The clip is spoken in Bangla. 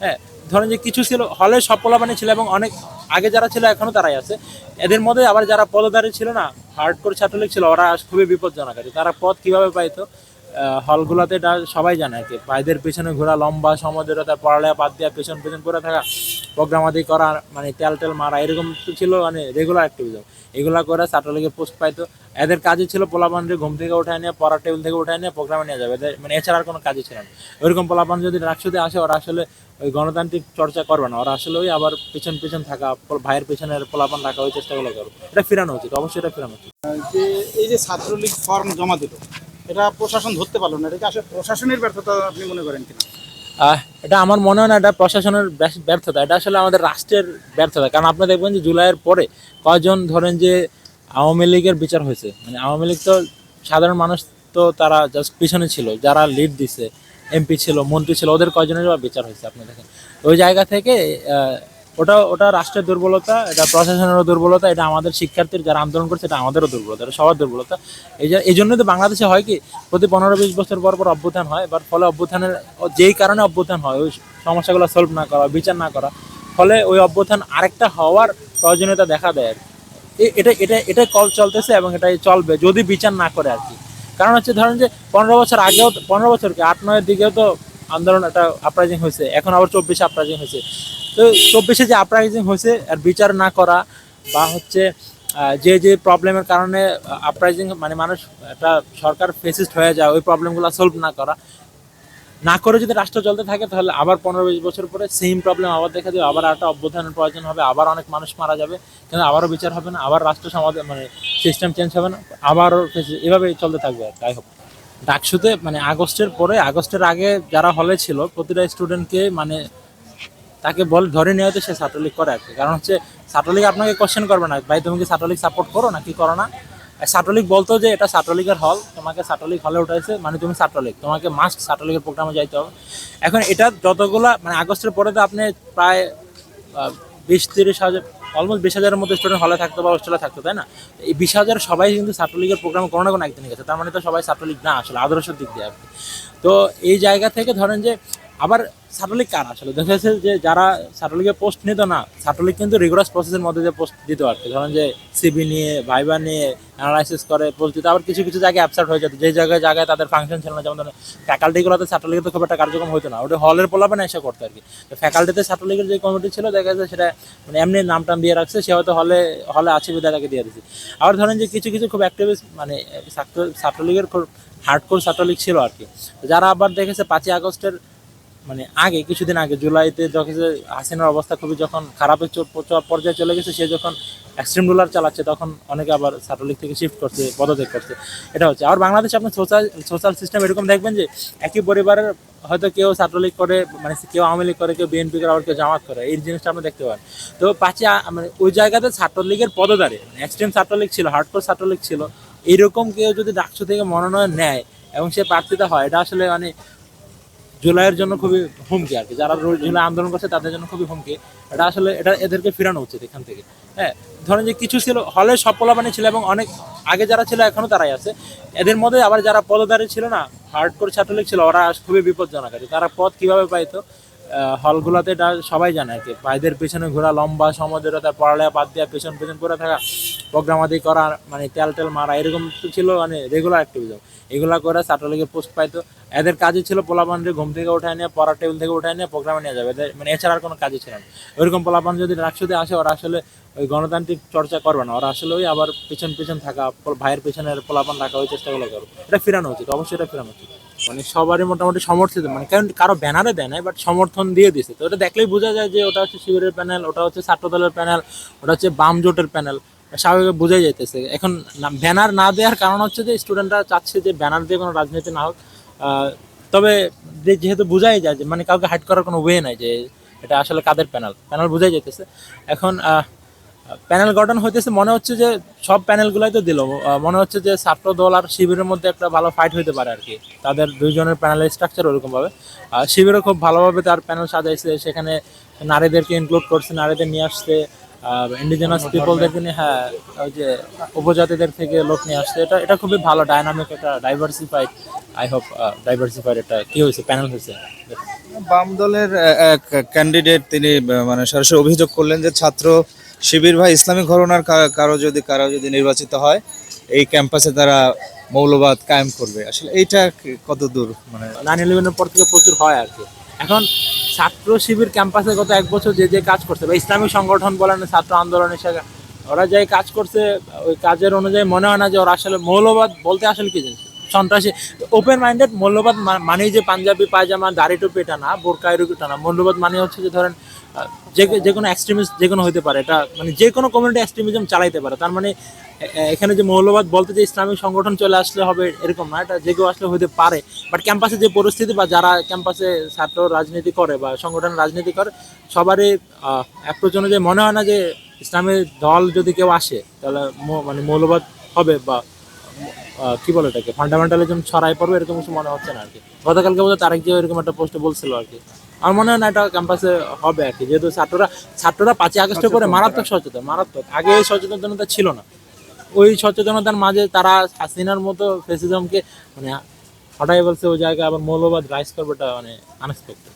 হ্যাঁ, ধরেন যে কিছু ছিল হলে সব পোলাপানি ছিল এবং অনেক আগে যারা ছিল এখনো তারাই আছে। এদের মধ্যে আবার যারা পদধারী ছিল না, হার্ডকোর ছাত্রলীগ ছিল, ওরা খুবই বিপজ্জনক আর কি। তারা পদ কিভাবে পাইতো হলগুলোতে, এটা সবাই জানে আর কি। ভাইদের পেছনে ঘোরা, লম্বা সময় ধরে তার পড়ালেখা বাদ দেওয়া, পেছন পেছন করে থাকা, প্রোগ্রামাদি করা, মানে তেল টেল মারা, এরকম তো ছিল মানে রেগুলার অ্যাক্টিভিজম। এগুলা করে ছাত্রলীগের পোস্ট পাইতো। এদের কাজই ছিল পোলাপানরে ঘুম থেকে উঠায় নিয়ে, পড়ার টেবিল থেকে উঠায় নিয়ে প্রোগ্রামে নিয়ে যাবে। এদের মানে এছাড়া আর কোনো কাজই ছিল না। ওইরকম পোলাপান যদি রাকসুতে আসে, ওরা আসলে ওই গণতান্ত্রিক চর্চা করবে না, ওরা আসলে ওই আবার পিছন পিছন থাকা, ভাইয়ের পেছনের পোলাপান রাখা, ওই চেষ্টাগুলো করবে। এটা ফিরানো উচিত, অবশ্যই এটা ফিরানো উচিত। যে এই যে ছাত্রলীগ ফর্ম জমা দিল, এটা প্রশাসন ধরতে পারলো না, এটা আসলে প্রশাসনের ব্যর্থতা আপনি মনে করেন কিনা? এটা আমার মনে হয় না এটা প্রশাসনের ব্যর্থতা, এটা আসলে আমাদের রাষ্ট্রের ব্যর্থতা। কারণ আপনি দেখবেন যে জুলাইয়ের পরে কয়জন ধরেন যে আওয়ামী লীগের বিচার হয়েছে। মানে আওয়ামী লীগ তো সাধারণ মানুষ, তো তারা জাস্ট পিছনে ছিল, যারা লিড দিছে, এমপি ছিল, মন্ত্রী ছিল, ওদের কয়জনের বিচার হয়েছে আপনি দেখেন। ওই জায়গা থেকে ওটা ওটা রাষ্ট্রের দুর্বলতা, এটা প্রশাসনেরও দুর্বলতা, এটা আমাদের শিক্ষার্থীর যারা আন্দোলন করছে এটা আমাদেরও দুর্বলতা, এটা সবার দুর্বলতা। এই জন্যই তো বাংলাদেশে হয় কি, প্রতি 15-20 বছর পর পর অভ্যুত্থান হয়। এবার ফলে অভ্যুত্থানের যেই কারণে অভ্যুত্থান হয়, ওই সমস্যাগুলো সলভ না করা, বিচার না করা, ফলে ওই অভ্যুত্থান আরেকটা হওয়ার প্রয়োজনীয়তা দেখা দেয় আর কি। এটা এটা এটা কল চলতেছে এবং এটাই চলবে যদি বিচার না করে আর কি। কারণ হচ্ছে ধরেন যে 15 বছর আগেও, 15 বছর কি 8-9-এর দিকেও তো আন্দোলন একটা আপরাইজিং হয়েছে, এখন আবার 24-এ আপরাইজিং হয়েছে। তো 24-এ যে আপরাইজিং হয়েছে আর বিচার না করা, বা হচ্ছে যে যে প্রবলেমের কারণে আপরাইজিং, মানে মানুষ একটা সরকার ফেসিস্ট হয়ে যায়, ওই প্রবলেমগুলো সলভ না করা, না করে যদি রাষ্ট্র চলতে থাকে, তাহলে আবার 15-20 বছর পরে সেম প্রবলেম আবার দেখা দেবে, আবার একটা অভ্যুত্থানের প্রয়োজন হবে, আবার অনেক মানুষ মারা যাবে, কিন্তু আবারও বিচার হবে না, আবার রাষ্ট্র সমাজ মানে সিস্টেম চেঞ্জ হবে না, আবারও এভাবেই চলতে থাকবে আর তাই হোক। ডাকসুতে মানে আগস্টের পরে, আগস্টের আগে যারা হলে ছিল, প্রতিটা স্টুডেন্টকে মানে তাকে ধরে নেওয়া হয়তো সে ছাত্রলীগ করে আর কি। কারণ হচ্ছে ছাত্রলীগ আপনাকে কোশ্চেন করবে না, ভাই তুমি কি ছাত্রলীগ সাপোর্ট করো নাকি করো না। ছাত্রলীগ বলতো যে এটা ছাত্রলীগের হল, তোমাকে ছাত্রলীগ হলে উঠাইছে মানে তুমি ছাত্রলীগ, তোমাকে মাস্ট ছাত্রলীগের প্রোগ্রামে যাইতে হবে। এখন এটা যতগুলা মানে আগস্টের পরে তো আপনি প্রায় 20-30 হাজার, অলমোস্ট 20,000-এর মতো স্টুডেন্ট হলে থাকতো বা হোস্টেলে থাকতো, তাই না? এই 20,000 সবাই কিন্তু ছাত্রলীগের প্রোগ্রামে কোনো না কোনো একদিন গেছে, তার মানে তো সবাই ছাত্রলীগ না আসলে আদর্শের দিক দিয়ে আর কি। তো এই জায়গা থেকে ধরেন যে আবার ছাত্রলীগ কার আসলে দেখা যাচ্ছে যে যারা ছাত্রলীগের পোস্ট নিত না, ছাত্রলীগ কিন্তু রিগুলাস প্রসেসের মধ্যে দিয়ে পোস্ট দিত আর কি। ধরেন যে সিবি নিয়ে, ভাইবা নিয়ে অ্যানালাইসিস করে পোস্ট দিত। আবার কিছু কিছু জায়গায় অ্যাবসার্ট হয়ে যেত, যে জায়গায় জায়গায় তাদের ফাংশন ছিল না, যেমন ধরেন ফ্যাকাল্টিগুলোতে ছাত্রলীগের তো খুব একটা কার্যক্রম হতো না, ওটা হলের পোলাপানে এসে করতো আর কি। তো ফ্যাকাল্টিতে ছাত্রলীগের যে কমিটি ছিল দেখা যাচ্ছে সেটা মানে এমনি নাম টাম দিয়ে রাখছে, সে হয়তো হলে হলে আছে বিদায় তাকে দিয়ে দিচ্ছে। আবার ধরেন যে কিছু কিছু খুব অ্যাক্টিভিস্ট মানে ছাত্রলীগের খুব হার্ডকোর ছাত্রলীগ ছিল আর কি, যারা আবার দেখেছে 5ই আগস্টের মানে আগে, কিছুদিন আগে জুলাইতে যখন হাসিনার অবস্থা খুবই যখন খারাপের পর্যায়ে চলে গেছে, সে যখন এক্সট্রিম রুলার চালাচ্ছে, তখন অনেকে আবার ছাত্রলীগ থেকে শিফট করছে, পদত্যাগ করছে। এটা হচ্ছে। আর বাংলাদেশে আপনি সোশ্যাল সিস্টেম এরকম দেখবেন যে একই পরিবারের হয়তো কেউ ছাত্রলীগ করে, মানে কেউ আওয়ামী লীগ করে, কেউ বিএনপি করে, আবার কেউ জামাত করে, এই জিনিসটা আপনি দেখতে পারেন। তো মানে ওই জায়গাতে ছাত্রলীগের পদধারে মানে এক্সট্রিম ছাত্রলীগ ছিল, হার্ডকোর ছাত্রলীগ ছিল, এইরকম কেউ যদি ডাকসু থেকে মনোনয়ন নেয় এবং সে প্রার্থিতা হয়, এটা আসলে মানে জুলাইয়ের জন্য খুবই হুমকি আর কি। যারা জুলাই আন্দোলন করছে তাদের জন্য খুবই হুমকি। এটা আসলে এটা এদেরকে ফিরানো উচিত এখান থেকে। হ্যাঁ, ধরেন যে কিছু ছিল হলে সব পোলাপানি ছিল এবং অনেক আগে যারা ছিল এখনো তারাই আছে। এদের মধ্যে আবার যারা পদধারী ছিল না, হার্ডকোর ছাত্রলীগ ছিল, ওরা খুবই বিপজ্জনক আর কি। তারা পদ কিভাবে পাইতো হলগুলোতে, এটা সবাই জানে আর কি। ভাইদের পেছনে ঘোরা, লম্বা সময় ধরে তার পড়ালেখা বাদ দেওয়া, পেছন পেছন করে থাকা, প্রোগ্রামাদি করা, মানে তেল টেল মারা, এরকম ছিল মানে রেগুলার অ্যাক্টিভিজম। এগুলা করে ছাত্রলীগের পোস্ট পাইতো। এদের কাজই ছিল পোলাপানরে ঘুম থেকে উঠায় নিয়ে, পড়ার টেবিল থেকে উঠায় নিয়ে প্রোগ্রামে নিয়ে যাবে, এদের মানে এছাড়া আর কোনো কাজই ছিল না। ওইরকম পোলাপান যদি রাকসুতে আসে, ওরা আসলে ওই গণতান্ত্রিক চর্চা করবে না, ওরা আসলে ওই আবার পিছন পিছন থাকা, ভাইয়ের পেছনের পোলাপান রাখা, ওই চেষ্টাগুলো করবে। এটা ফিরানো উচিত, অবশ্যই এটা ফিরানো উচিত। মানে সবারই মোটামুটি সমর্থিত, মানে কারণ কারো ব্যানারে দেয় নাই, বাট সমর্থন দিয়ে দিছে। তো ওটা দেখলেই বোঝা যায় যে ওটা হচ্ছে শিবিরের প্যানেল, ওটা হচ্ছে ছাত্র দলের প্যানেল, ওটা হচ্ছে বাম জোটের প্যানেল, স্বাভাবিক বোঝাই যাইতেছে। এখন ব্যানার না দেওয়ার কারণ হচ্ছে যে স্টুডেন্টরা চাচ্ছে যে ব্যানার দিয়ে কোনো রাজনীতি না হোক। তবে যেহেতু বোঝাই যায় যে মানে কাউকে হাইড করার কোনো ওয়ে নাই যে এটা আসলে কাদের প্যানেল, প্যানেল বোঝাই যাইতেছে। এখন প্যানেল গঠন হইতেছে, মনে হচ্ছে যে সব প্যানেলগুলাই তো দিল, মনে হচ্ছে যে ছাত্র দল আর শিবিরের মধ্যে একটা ভালো ফাইট হইতে পারে আর কি। তাদের দুইজনের প্যানেলের স্ট্রাকচার ওরকমভাবে, শিবিরও খুব ভালোভাবে তার প্যানেল সাজাইছে, সেখানে নারীদেরকে ইনক্লুড করছে, নারীদের নিয়ে আসছে, ইন্ডিজিনাস পিপলদেরকে নিয়ে, হ্যাঁ, ওই যে উপজাতিদের থেকে লোক নিয়ে আসছে, এটা এটা খুবই ভালো ডাইনামিক, একটা ডাইভার্সিফাইড, আই হোপ ডাইভার্সিফাইড একটা কি হয়েছে, প্যানেল হয়েছে। বাম দলের এক ক্যান্ডিডেট তিনি মানে সরাসরি অভিযোগ করলেন যে ছাত্র শিবির বা ইসলামী ঘরানার কারো যদি নির্বাচিত হয় এই ক্যাম্পাসে তারা মৌলবাদ কায়েম করবে। আসলে এইটা কত দূর মানে 9/11-এর পর থেকে প্রচুর হয় আর কি। এখন ছাত্র শিবির ক্যাম্পাসে গত 1 বছর যে যে কাজ করছে, বা ইসলামিক সংগঠন বলেন, ছাত্র আন্দোলন হিসেবে ওরা যে কাজ করছে, ওই কাজের অনুযায়ী মনে হয় না যে ওরা আসলে মৌলবাদ বলতে আসলে কি জিনিস, সন্ত্রাসী। ওপেন মাইন্ডেড মৌলবাদ মানেই যে পাঞ্জাবি পায়জামা দাড়ি টুপি এটা না, বোরকা এরকম এটা না। মৌলবাদ মানে হচ্ছে যে ধরেন যে কোনো এক্সট্রিমিস্ট যে কোনো হতে পারে, এটা মানে যে কোনো কমিউনিটি এক্সট্রিমিজম চালাইতে পারে। তার মানে এখানে যে মৌলবাদ বলতে যে ইসলামিক সংগঠন চলে আসলে হবে এরকম না, এটা যে কেউ আসলে হতে পারে। বাট ক্যাম্পাসে যে পরিস্থিতি বা যারা ক্যাম্পাসে ছাত্র রাজনীতি করে বা সংগঠন রাজনীতি করে, সবারই অ্যাপ্রোচ অনুযায়ী মনে হয় না যে ইসলামের দল যদি কেউ আসে তাহলে মানে মৌলবাদ হবে বা কি বলে এটাকে ফান্ডামেন্টালিজম ছড়াই পড়বে, এরকম কিছু মনে হচ্ছে না আর কি। গতকালকে বোধহয় তারেক জিয়া এরকম একটা পোস্টে বলছিল আর কি। আমার মনে হয় না এটা ক্যাম্পাসে হবে আর কি, যেহেতু ছাত্ররা 5ই আগস্টের পরে মারাত্মক সচেতন, মারাত্মক। আগে এই সচেতনতা ছিল না। ওই সচেতনতার মাঝে তারা হাসিনার মতো ফেসিজমকে মানে হটাই বলছে ওই জায়গায়, আবার মৌলবাদ রাইজ করবে, এটা মানে আনএক্সপেক্টেড।